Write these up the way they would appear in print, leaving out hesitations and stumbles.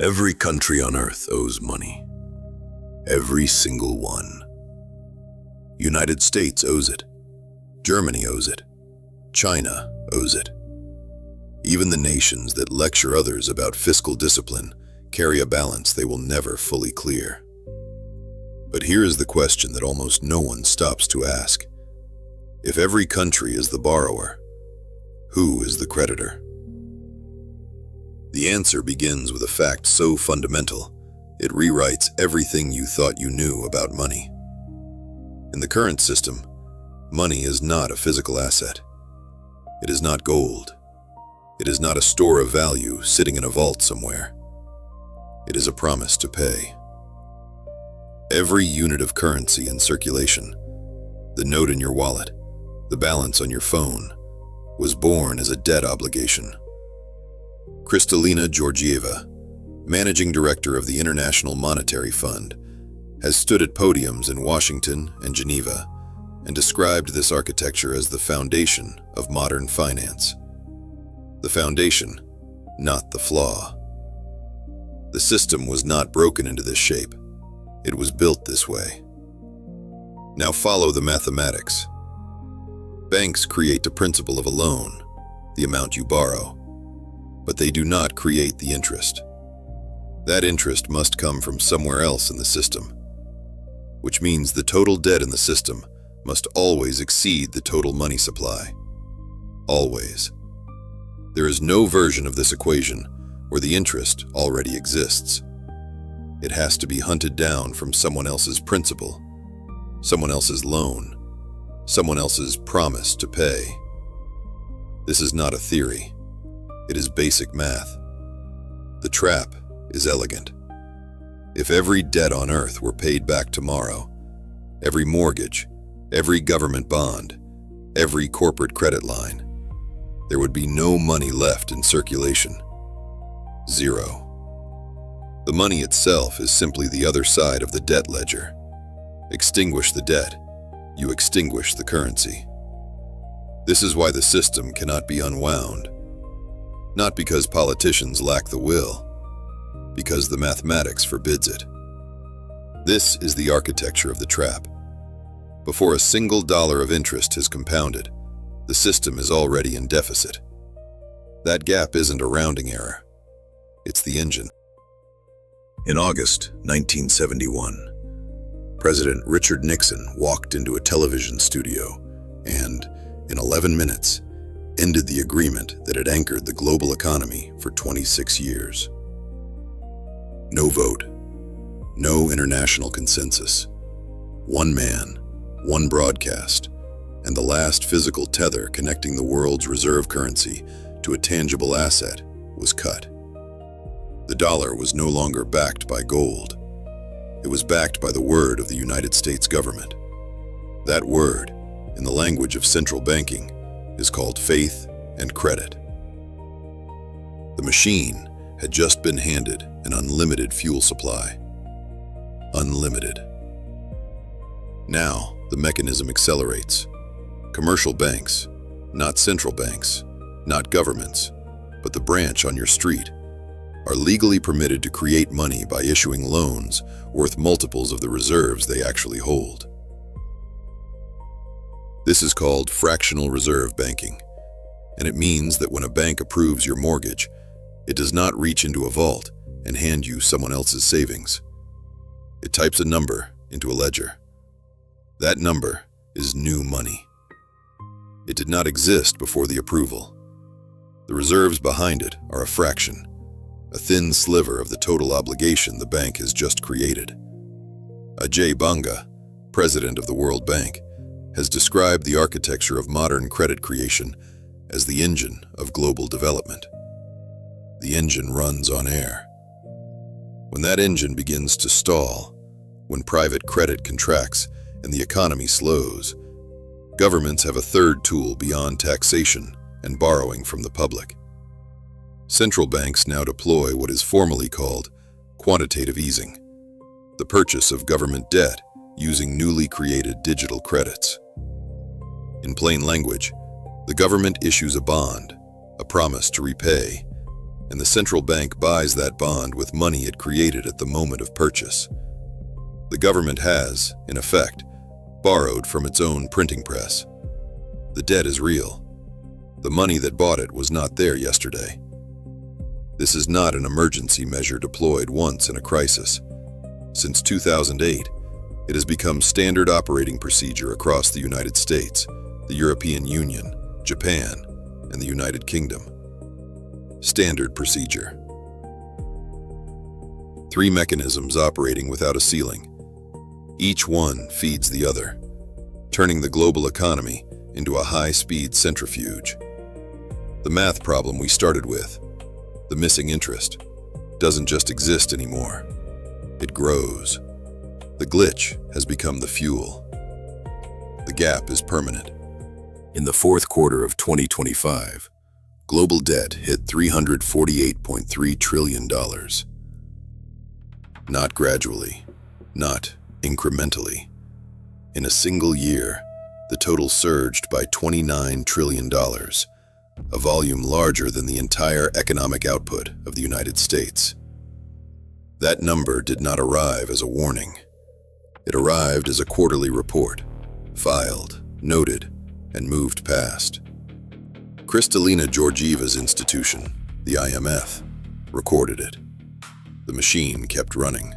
Every country on Earth owes money. Every single one. United States owes it. Germany owes it. China owes it. Even the nations that lecture others about fiscal discipline carry a balance they will never fully clear. But here is the question that almost no one stops to ask. If every country is the borrower, who is the creditor? The answer begins with a fact so fundamental, it rewrites everything you thought you knew about money. In the current system, money is not a physical asset. It is not gold. It is not a store of value sitting in a vault somewhere. It is a promise to pay. Every unit of currency in circulation, the note in your wallet, the balance on your phone, was born as a debt obligation. Kristalina Georgieva, managing director of the International Monetary Fund, has stood at podiums in Washington and Geneva and described this architecture as the foundation of modern finance. The foundation, not the flaw. The system was not broken into this shape. It was built this way. Now follow the mathematics. Banks create the principal of a loan, the amount you borrow, but they do not create the interest. That interest must come from somewhere else in the system, which means the total debt in the system must always exceed the total money supply. Always. There is no version of this equation where the interest already exists. It has to be hunted down from someone else's principal, someone else's loan, someone else's promise to pay. This is not a theory. It is basic math. The trap is elegant. If every debt on Earth were paid back tomorrow, every mortgage, every government bond, every corporate credit line, there would be no money left in circulation. Zero. The money itself is simply the other side of the debt ledger. Extinguish the debt, you extinguish the currency. This is why the system cannot be unwound. Not because politicians lack the will, because the mathematics forbids it. This is the architecture of the trap. Before a single dollar of interest has compounded, the system is already in deficit. That gap isn't a rounding error. It's the engine. In August 1971, President Richard Nixon walked into a television studio and, in 11 minutes, ended the agreement that had anchored the global economy for 26 years. No vote, no international consensus. One man, one broadcast, and the last physical tether connecting the world's reserve currency to a tangible asset was cut. The dollar was no longer backed by gold. It was backed by the word of the United States government. That word, in the language of central banking, is called faith and credit. The machine had just been handed an unlimited fuel supply. Unlimited. Now, the mechanism accelerates. Commercial banks, not central banks, not governments, but the branch on your street, are legally permitted to create money by issuing loans worth multiples of the reserves they actually hold. This is called fractional reserve banking, and it means that when a bank approves your mortgage, it does not reach into a vault and hand you someone else's savings. It types a number into a ledger. That number is new money. It did not exist before the approval. The reserves behind it are a fraction, a thin sliver of the total obligation the bank has just created. Ajay Banga, president of the World Bank, has described the architecture of modern credit creation as the engine of global development. The engine runs on air. When that engine begins to stall, when private credit contracts and the economy slows, governments have a third tool beyond taxation and borrowing from the public. Central banks now deploy what is formally called quantitative easing, the purchase of government debt using newly created digital credits. In plain language, the government issues a bond, a promise to repay, and the central bank buys that bond with money it created at the moment of purchase. The government has, in effect, borrowed from its own printing press. The debt is real. The money that bought it was not there yesterday. This is not an emergency measure deployed once in a crisis. Since 2008, it has become standard operating procedure across the United States, the European Union, Japan, and the United Kingdom. Standard procedure. 3 mechanisms operating without a ceiling. Each one feeds the other, turning the global economy into a high-speed centrifuge. The math problem we started with, the missing interest, doesn't just exist anymore. It grows. The glitch has become the fuel. The gap is permanent. In the fourth quarter of 2025, global debt hit $348.3 trillion. Not gradually, not incrementally. In a single year, the total surged by $29 trillion, a volume larger than the entire economic output of the United States. That number did not arrive as a warning. It arrived as a quarterly report, filed, noted, and moved past. Kristalina Georgieva's institution, the IMF, recorded it. The machine kept running.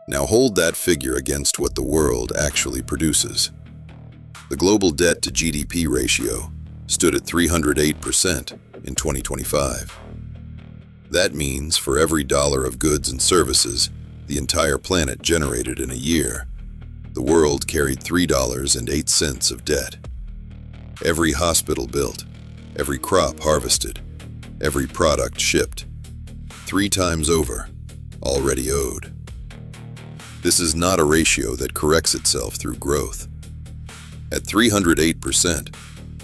Now hold that figure against what the world actually produces. The global debt-to-GDP ratio stood at 308% in 2025. That means for every dollar of goods and services the entire planet generated in a year, the world carried $3.08 of debt. Every hospital built, every crop harvested, every product shipped, 3 times over, already owed. This is not a ratio that corrects itself through growth. At 308%,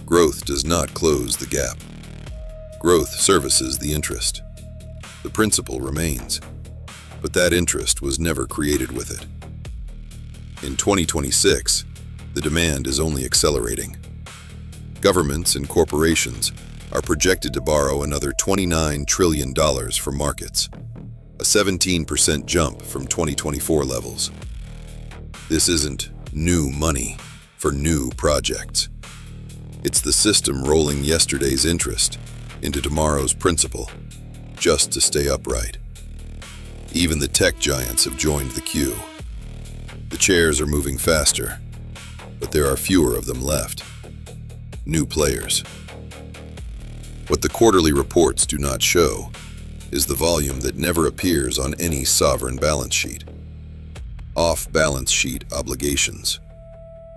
growth does not close the gap. Growth services the interest. The principal remains, but that interest was never created with it. In 2026, the demand is only accelerating. Governments and corporations are projected to borrow another $29 trillion from markets, a 17% jump from 2024 levels. This isn't new money for new projects. It's the system rolling yesterday's interest into tomorrow's principal, just to stay upright. Even the tech giants have joined the queue. The chairs are moving faster, but there are fewer of them left. New players. What the quarterly reports do not show is the volume that never appears on any sovereign balance sheet. Off-balance sheet obligations,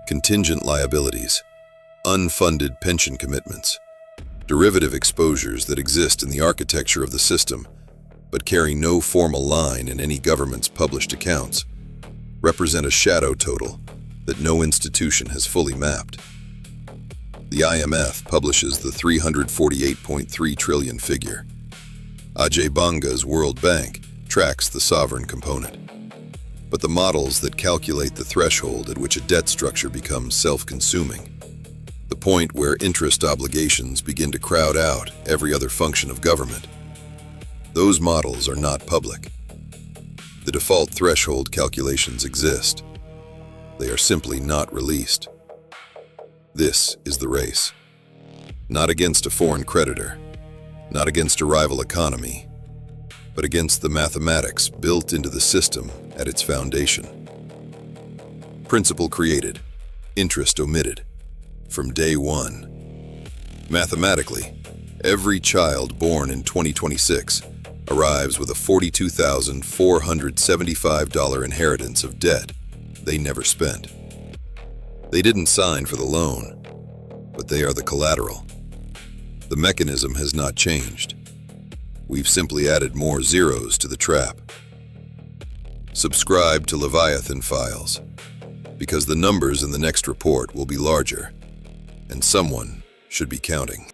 contingent liabilities, unfunded pension commitments, derivative exposures that exist in the architecture of the system but carry no formal line in any government's published accounts, represent a shadow total that no institution has fully mapped. The IMF publishes the $348.3 trillion figure. Ajay Banga's World Bank tracks the sovereign component. But the models that calculate the threshold at which a debt structure becomes self-consuming, the point where interest obligations begin to crowd out every other function of government, those models are not public. The default threshold calculations exist. They are simply not released. This is the race. Not against a foreign creditor, not against a rival economy, but against the mathematics built into the system at its foundation. Principle created, interest omitted, from day one. Mathematically, every child born in 2026 arrives with a $42,475 inheritance of debt they never spent. They didn't sign for the loan, but they are the collateral. The mechanism has not changed. We've simply added more zeros to the trap. Subscribe to Leviathan Files, because the numbers in the next report will be larger, and someone should be counting.